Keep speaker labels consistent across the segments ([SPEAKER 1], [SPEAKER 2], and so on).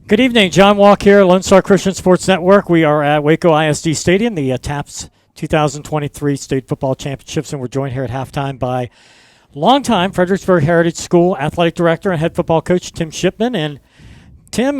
[SPEAKER 1] Good evening, John Walk here, Lone Star Christian Sports Network. We are at Waco ISD Stadium, the TAPS 2023 State Football Championships, and we're joined here at halftime by longtime Fredericksburg Heritage School athletic director and head football coach Tim Shipman. And Tim,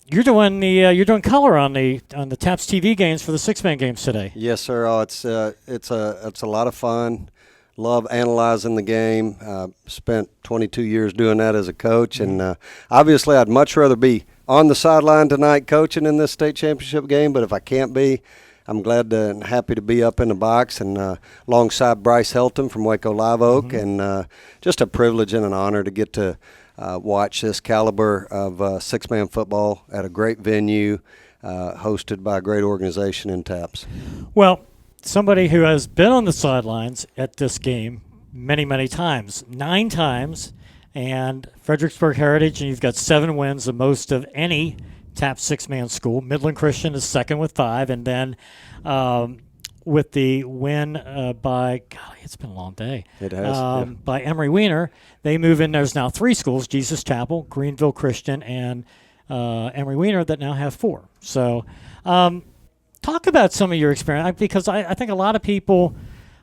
[SPEAKER 1] you're doing color on the TAPS TV games for the six-man games today.
[SPEAKER 2] Yes, sir. Oh, it's a lot of fun. Love analyzing the game. Spent 22 years doing that as a coach, and obviously I'd much rather be on the sideline tonight coaching in this state championship game, but if I can't be, I'm glad and happy to be up in the box and alongside Bryce Helton from Waco Live Oak, and just a privilege and an honor to get to watch this caliber of six-man football at a great venue, hosted by a great organization in TAPS.
[SPEAKER 1] Well, somebody who has been on the sidelines at this game many, many times, 9 times, and Fredericksburg Heritage, and you've got 7 wins, the most of any TAPS six-man school. Midland Christian is second with 5, and then with the win by, golly, it's been a long day.
[SPEAKER 2] It has,
[SPEAKER 1] by Emory Weiner, they move in. There's now 3 schools, Jesus Chapel, Greenville Christian, and Emory Weiner, that now have 4. So talk about some of your experience, because I think a lot of people,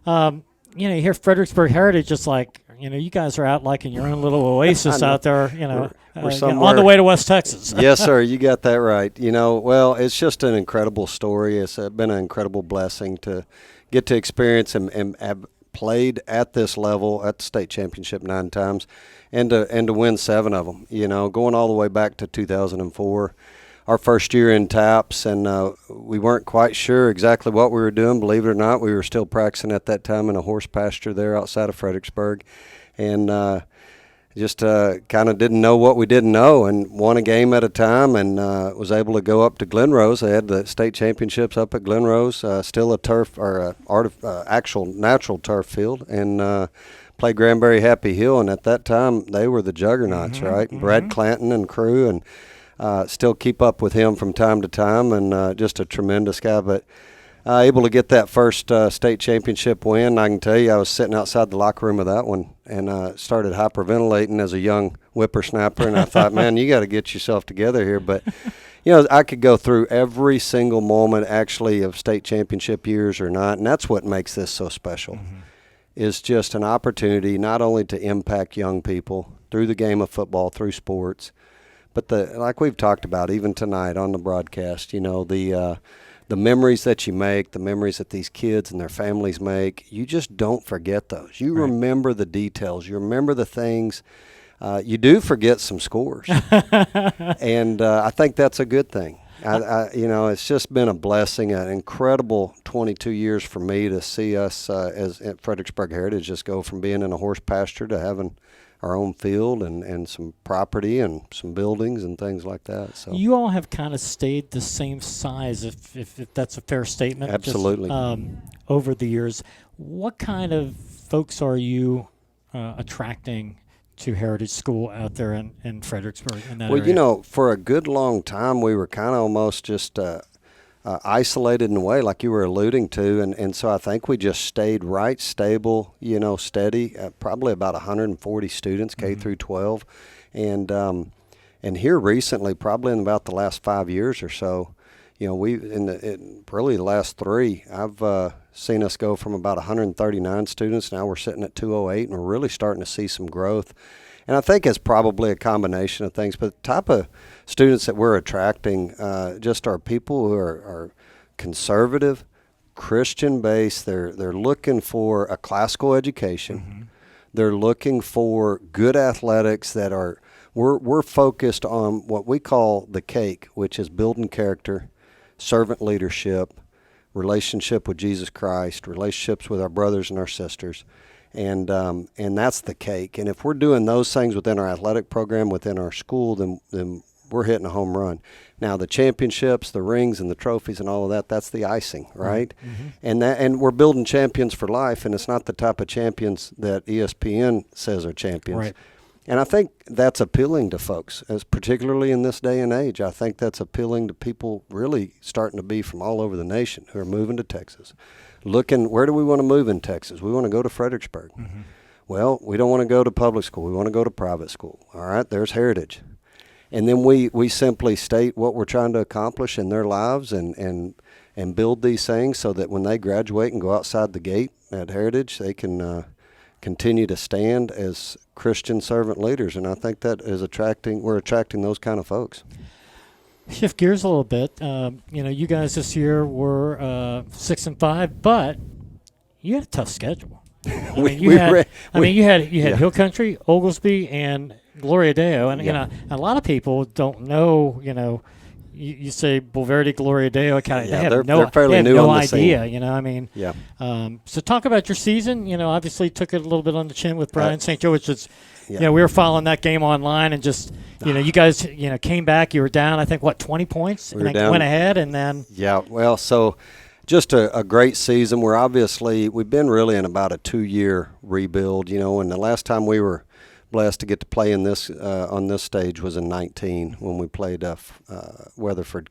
[SPEAKER 1] you hear Fredericksburg Heritage, just like, you guys are out like in your own little oasis out there,
[SPEAKER 2] we're
[SPEAKER 1] on the way to West Texas.
[SPEAKER 2] Yes, sir. You got that right. Well, it's just an incredible story. It's been an incredible blessing to get to experience and have played at this level at the state championship 9 times and to win 7 of them, going all the way back to 2004. Our first year in TAPS, and we weren't quite sure exactly what we were doing. Believe it or not, we were still practicing at that time in a horse pasture there outside of Fredericksburg, and just kind of didn't know what we didn't know, and won a game at a time, and was able to go up to Glenrose. They had the state championships up at Glenrose, still a turf or actual natural turf field, and played Granbury Happy Hill, and at that time they were the juggernauts, right? Brad Clanton and crew, and still keep up with him from time to time, and just a tremendous guy. But able to get that first state championship win, I can tell you I was sitting outside the locker room of that one and started hyperventilating as a young whippersnapper, and I thought, man, you got to get yourself together here. But, I could go through every single moment actually of state championship years or not, and that's what makes this so special, is just an opportunity not only to impact young people through the game of football, through sports, but like we've talked about even tonight on the broadcast, the memories that you make, the memories that these kids and their families make, you just don't forget those. You remember the details. You remember the things. You do forget some scores, and I think that's a good thing. It's just been a blessing, an incredible 22 years for me to see us as at Fredericksburg Heritage just go from being in a horse pasture to having our own field and some property and some buildings and things like that. So
[SPEAKER 1] you all have kind of stayed the same size, if that's a fair statement.
[SPEAKER 2] Absolutely.
[SPEAKER 1] Just, over the years, what kind of folks are you attracting to Heritage School out there in Fredericksburg? In that area?
[SPEAKER 2] For a good long time, we were kind of almost just isolated in a way, like you were alluding to, and so I think we just stayed right, stable, steady, probably about 140 students, K through 12, and here recently, probably in about the last 5 years or so, really the last 3, I've seen us go from about 139 students, now we're sitting at 208, and we're really starting to see some growth. And I think it's probably a combination of things, but the type of students that we're attracting just are people who are conservative, Christian-based. They're looking for a classical education. They're looking for good athletics that are we're focused on what we call the cake, which is building character, servant leadership, relationship with Jesus Christ, relationships with our brothers and our sisters. And that's the cake. And if we're doing those things within our athletic program, within our school, then we're hitting a home run. Now, the championships, the rings, and the trophies and all of that, that's the icing, right? And we're building champions for life, and it's not the type of champions that ESPN says are champions.
[SPEAKER 1] Right.
[SPEAKER 2] And I think that's appealing to folks, as particularly in this day and age. I think that's appealing to people really starting to be from all over the nation who are moving to Texas. Looking, where do we want to move in Texas? We want to go to Fredericksburg. Well, we don't want to go to public school. We want to go to private school. All right, there's Heritage. And then we simply state what we're trying to accomplish in their lives and build these things so that when they graduate and go outside the gate at Heritage, they can continue to stand as Christian servant leaders. And I think that is we're attracting those kind of folks.
[SPEAKER 1] Shift gears a little bit. You guys this year were 6-5, but you had a tough schedule. You had Hill Country, Oglesby, and Gloria Deo, and a lot of people don't know. You say Bulverde, Gloria Deo,
[SPEAKER 2] they're fairly new on the
[SPEAKER 1] scene. So talk about your season. Obviously took it a little bit on the chin with Brian St. Joe, which is, we were following that game online and just, you guys, came back. You were down, I think, 20 points, and then went ahead, and then.
[SPEAKER 2] Yeah, well, so just a great season. We've been really in about a 2-year rebuild, and the last time we were blessed to get to play in this on this stage was in 19 when we played Weatherford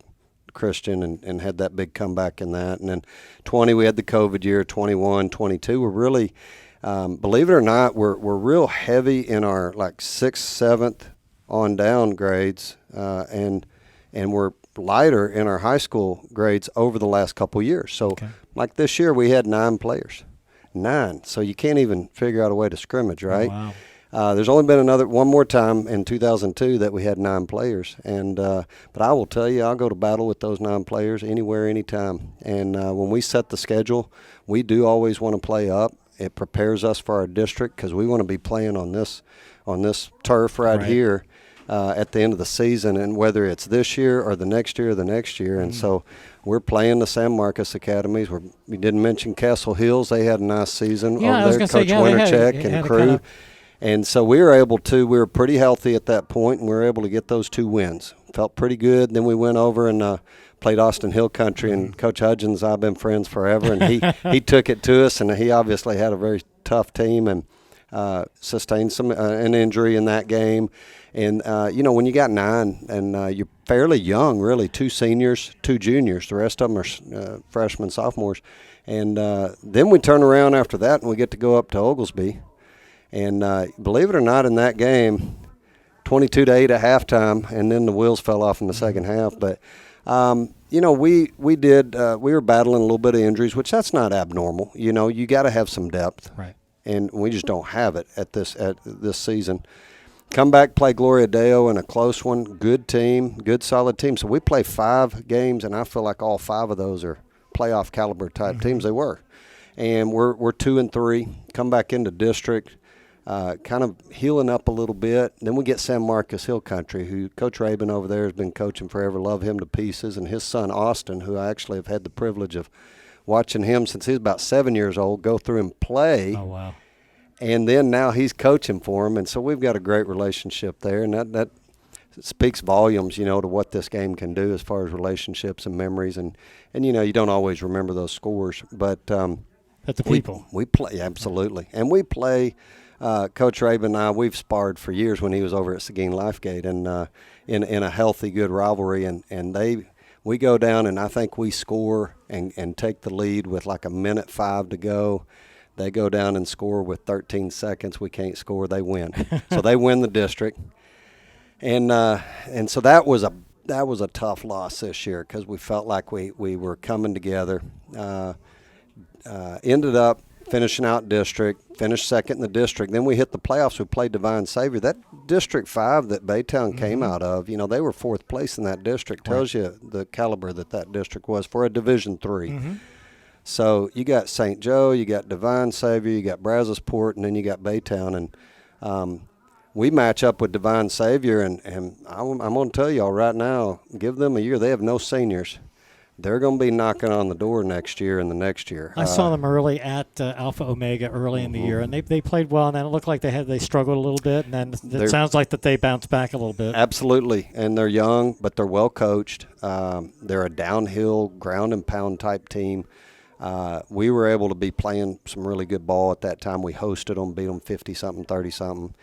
[SPEAKER 2] Christian and had that big comeback in that. And then 20 we had the COVID year. 21, 22 we're really, believe it or not, we're real heavy in our 6th, 7th on down grades, and we're lighter in our high school grades over the last couple years. So like this year we had 9 players. 9. So you can't even figure out a way to scrimmage, right?
[SPEAKER 1] Oh, wow.
[SPEAKER 2] There's only been one more time in 2002 that we had 9 players, and but I will tell you, I'll go to battle with those 9 players anywhere, anytime. And when we set the schedule, we do always want to play up. It prepares us for our district because we want to be playing on this turf right here at the end of the season, and whether it's this year or the next year or the next year. And so we're playing the San Marcos Academies. We didn't mention Castle Hills. They had a nice season over there. Coach Wintercheck and crew. And so we were pretty healthy at that point, and we were able to get those 2 wins. Felt pretty good. Then we went over and played Austin Hill Country, and Coach Hudgens, I've been friends forever, and he took it to us, and he obviously had a very tough team and sustained an injury in that game. And, when you got 9 and you're fairly young, really, 2 seniors, 2 juniors, the rest of them are freshmen, sophomores. And then we turn around after that, and we get to go up to Oglesby. And believe it or not, in that game, 22-8 at halftime, and then the wheels fell off in the second half. But we were battling a little bit of injuries, which that's not abnormal. You got to have some depth,
[SPEAKER 1] right?
[SPEAKER 2] And we just don't have it at this season. Come back, play Gloria Deo in a close one. Good team, good solid team. So we play 5 games, and I feel like all 5 of those are playoff caliber type teams. They were, and we're 2-3. Come back into district. Kind of healing up a little bit. Then we get San Marcos Hill Country, who Coach Rabin over there has been coaching forever. Love him to pieces. And his son, Austin, who I actually have had the privilege of watching him since he was about 7 years old, go through and play.
[SPEAKER 1] Oh, wow.
[SPEAKER 2] And then now he's coaching for him. And so we've got a great relationship there. And that speaks volumes, to what this game can do as far as relationships and memories. And you don't always remember those scores. But
[SPEAKER 1] the people.
[SPEAKER 2] We play, absolutely. And we play – Coach Rabin and I, we've sparred for years when he was over at Seguin Lifegate, and in a healthy, good rivalry. And we go down, and I think we score and take the lead with 1:05 to go. They go down and score with 13 seconds. We can't score. They win. So they win the district. And so that was a tough loss this year because we felt like we were coming together. Ended up finishing out district, finished second in the district. Then we hit the playoffs. We played Divine Savior. That District 5 that Baytown came out of, they were 4th place in that district. Tells you the caliber that district was for a Division 3. So you got St. Joe, you got Divine Savior, you got Brazosport, and then you got Baytown. And we match up with Divine Savior, and I'm going to tell y'all right now, give them a year. They have no seniors. They're going to be knocking on the door next year and the next year.
[SPEAKER 1] I saw them early at Alpha Omega early in the year, and they played well, and then it looked like they struggled a little bit, and then it sounds like that they bounced back a little bit.
[SPEAKER 2] Absolutely, and they're young, but they're well coached. They're a downhill, ground and pound type team. We were able to be playing some really good ball at that time. We hosted them, beat them 50-something, 30-something.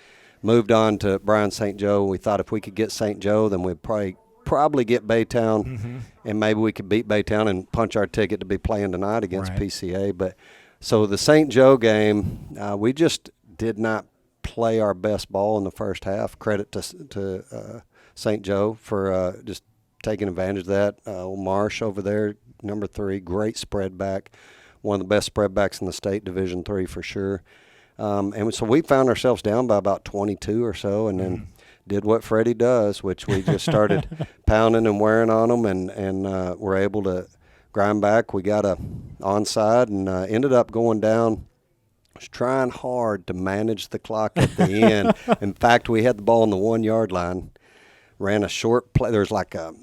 [SPEAKER 2] Moved on to Bryan St. Joe. We thought if we could get St. Joe, then we'd probably get Baytown, and maybe we could beat Baytown and punch our ticket to be playing tonight against PCA. But so the St. Joe game, we just did not play our best ball in the first half. Credit to St. Joe for just taking advantage of that. Marsh over there, number 3, great spread back, one of the best spread backs in the state, Division III for sure. And so we found ourselves down by about 22 or so, and then did what Freddie does, which we just started pounding and wearing on them, and were able to grind back. We got a onside and ended up going down. Was trying hard to manage the clock at the end. In fact, we had the ball on the 1-yard line, ran a short play. There was like a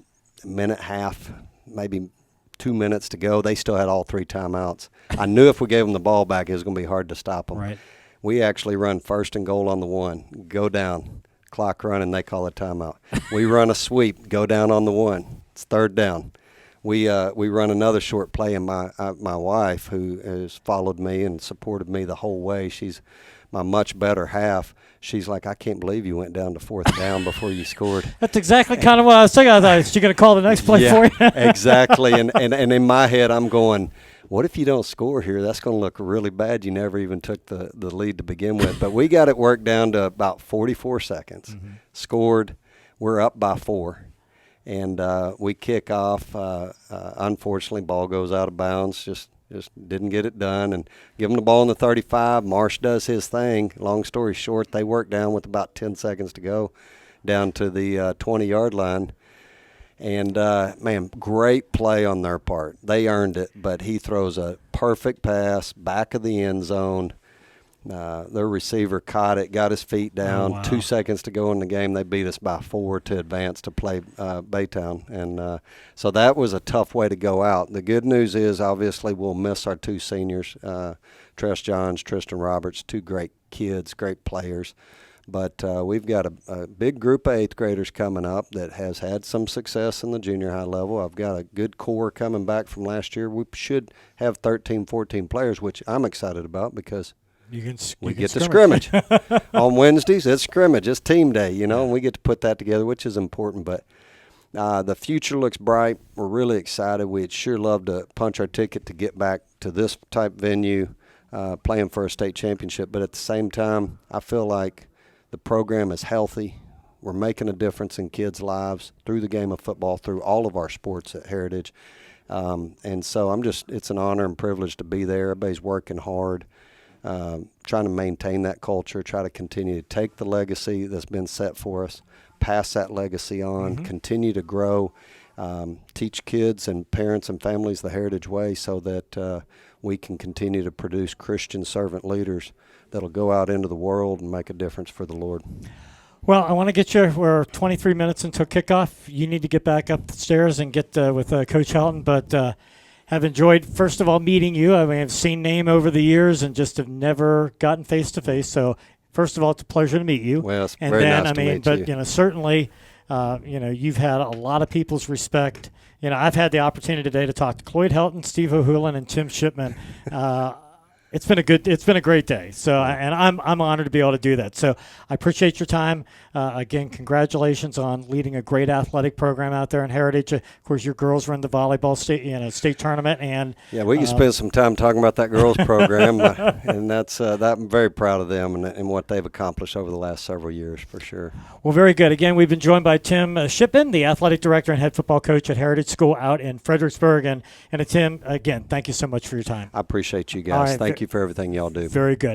[SPEAKER 2] minute, half, maybe 2 minutes to go. They still had all 3 timeouts. I knew if we gave them the ball back, it was going to be hard to stop them.
[SPEAKER 1] Right.
[SPEAKER 2] We actually run 1st and goal on the 1, go down, clock running, they call a timeout. We run a sweep, go down on the 1, it's 3rd down. We run another short play, and my wife, who has followed me and supported me the whole way, she's my much better half. She's like, I can't believe you went down to 4th down before you scored.
[SPEAKER 1] That's exactly kind of what I was thinking. I thought, is she going to call the next play for you?
[SPEAKER 2] Exactly. And in my head, I'm going, what if you don't score here? That's going to look really bad. You never even took the lead to begin with. But we got it worked down to about 44 seconds. Scored. We're up by 4. And we kick off. Unfortunately, ball goes out of bounds. Just didn't get it done. And give them the ball in the 35. Marsh does his thing. Long story short, they work down with about 10 seconds to go down to the 20-yard line. And, man, great play on their part. They earned it, but he throws a perfect pass, back of the end zone. Their receiver caught it, got his feet down.
[SPEAKER 1] Oh, wow.
[SPEAKER 2] 2 seconds to go in the game. They beat us by 4 to advance to play Baytown. And so that was a tough way to go out. The good news is, obviously, we'll miss our 2 seniors, Tress Johns, Tristan Roberts, 2 great kids, great players. But we've got a big group of 8th graders coming up that has had some success in the junior high level. I've got a good core coming back from last year. We should have 13, 14 players, which I'm excited about because we get to scrimmage. On Wednesdays, it's scrimmage. It's team day, and we get to put that together, which is important. But the future looks bright. We're really excited. We'd sure love to punch our ticket to get back to this type venue, playing for a state championship. But at the same time, I feel like the program is healthy. We're making a difference in kids' lives through the game of football, through all of our sports at Heritage. And so it's an honor and privilege to be there. Everybody's working hard. Trying to maintain that culture, try to continue to take the legacy that's been set for us, pass that legacy on, continue to grow, teach kids and parents and families the Heritage way so that we can continue to produce Christian servant leaders that'll go out into the world and make a difference for the Lord.
[SPEAKER 1] Well, I want to get you. We're 23 minutes until kickoff. You need to get back up the stairs and get with Coach Helton, but have enjoyed, first of all, meeting you. I mean, I've seen name over the years and just have never gotten face-to-face. So, first of all, it's a pleasure to meet you.
[SPEAKER 2] Well, it's
[SPEAKER 1] and
[SPEAKER 2] very
[SPEAKER 1] then,
[SPEAKER 2] nice to meet you.
[SPEAKER 1] But, certainly, you've had a lot of people's respect. I've had the opportunity today to talk to Cloyd Helton, Steve O'Hulan, and Tim Shipman. It's been a great day. So, and I'm honored to be able to do that. So, I appreciate your time. Again, congratulations on leading a great athletic program out there in Heritage. Of course, your girls run the volleyball state tournament, and
[SPEAKER 2] we can spend some time talking about that girls program, and that I'm very proud of them and what they've accomplished over the last several years for sure.
[SPEAKER 1] Well, very good. Again, we've been joined by Tim Shipman, the athletic director and head football coach at Heritage School out in Fredericksburg, and Tim, again, thank you so much for your time.
[SPEAKER 2] I appreciate you guys.
[SPEAKER 1] Right,
[SPEAKER 2] thank you for everything y'all do.
[SPEAKER 1] Very good.